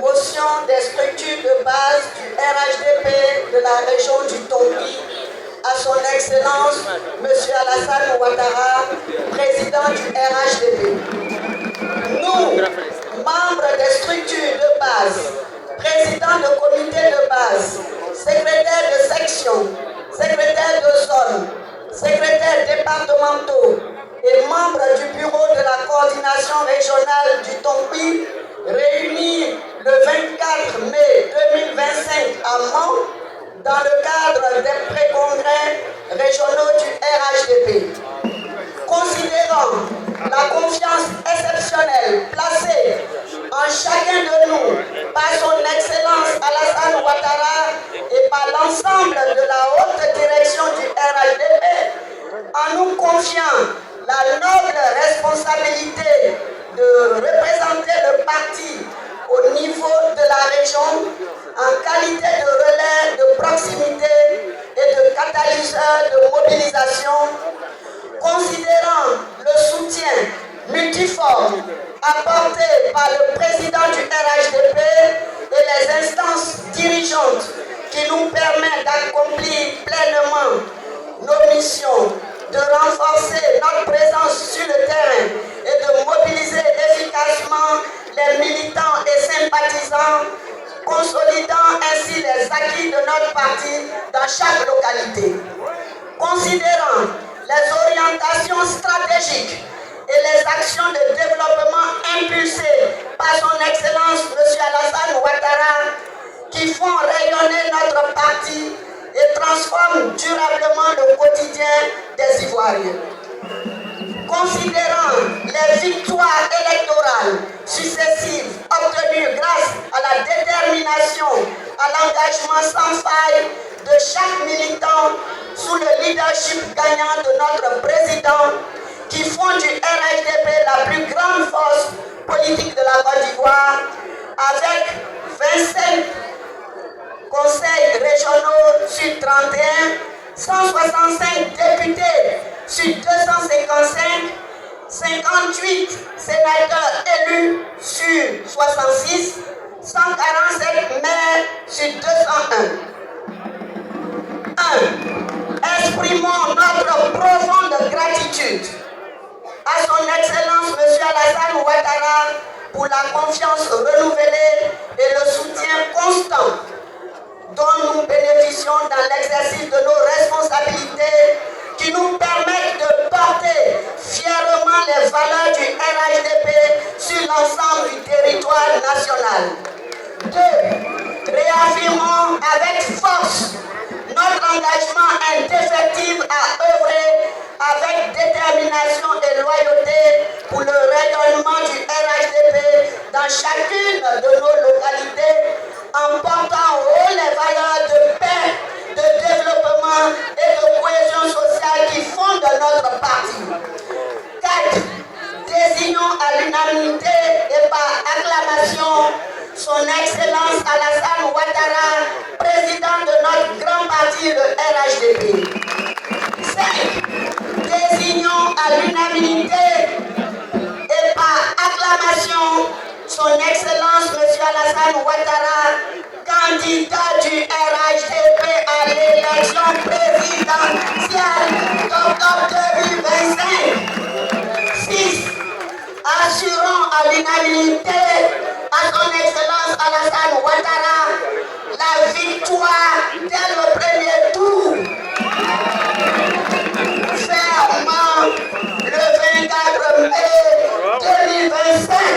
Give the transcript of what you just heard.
Motion des structures de base du RHDP de la région du Tombi à son Excellence M. Alassane Ouattara, président du RHDP. Nous, membres des structures de base, présidents de comités de base, secrétaires de section, secrétaires de zone, secrétaires départementaux et membres du bureau de la coordination régionale du Tombi, réunis le 24 mai 2025 à Mans, dans le cadre des pré-congrès régionaux du RHDP. Considérant la confiance exceptionnelle placée en chacun de nous par son Excellence Alassane Ouattara et par l'ensemble de la haute direction du RHDP, en nous confiant la noble responsabilité de représenter le parti au niveau de la région en qualité de relais de proximité et de catalyseur de mobilisation, considérant le soutien multiforme apporté par le président du RHDP et les instances dirigeantes qui nous permettent d'accomplir pleinement nos missions, de renforcer notre présence sur le terrain et de mobiliser efficacement les militants et sympathisants, consolidant ainsi les acquis de notre parti dans chaque localité. Considérant les orientations stratégiques et les actions de développement impulsées par son Excellence M. Alassane Ouattara qui font rayonner notre parti et transforment durablement le quotidien des Ivoiriens. Considérant les victoires électorales successives obtenues grâce à la détermination, à l'engagement sans faille de chaque militant sous le leadership gagnant de notre président, qui font du RHDP la plus grande force politique de la Côte d'Ivoire, avec 25 conseils régionaux sur 31, 165 députés sur 255, 58 sénateurs élus sur 66, 147 maires sur 201. 1. Exprimons notre profonde gratitude à son Excellence M. Alassane Ouattara pour la confiance renouvelée et le soutien constant dont nous bénéficions dans l'exercice de nos responsabilités qui nous permettent de porter fièrement les valeurs du RHDP sur l'ensemble du territoire national. 2. Réaffirmons avec force notre engagement indéfectible à œuvrer avec détermination et loyauté pour le rayonnement du RHDP dans chacune de nos localités, en portant haut les valeurs de paix, de développement et de cohésion sociale qui fondent notre parti. 4. Désignons à l'unanimité et par acclamation son Excellence Alassane Ouattara, président de notre grand parti, le RHDP. 5. Désignons à l'unanimité et par acclamation son Excellence M. Alassane Ouattara, candidat du RHDP à l'élection présidentielle d'octobre 2025. 6. Assurons à l'unanimité à son Excellence Alassane Ouattara la victoire dès le premier tour. Fermement le 24 mai 2025.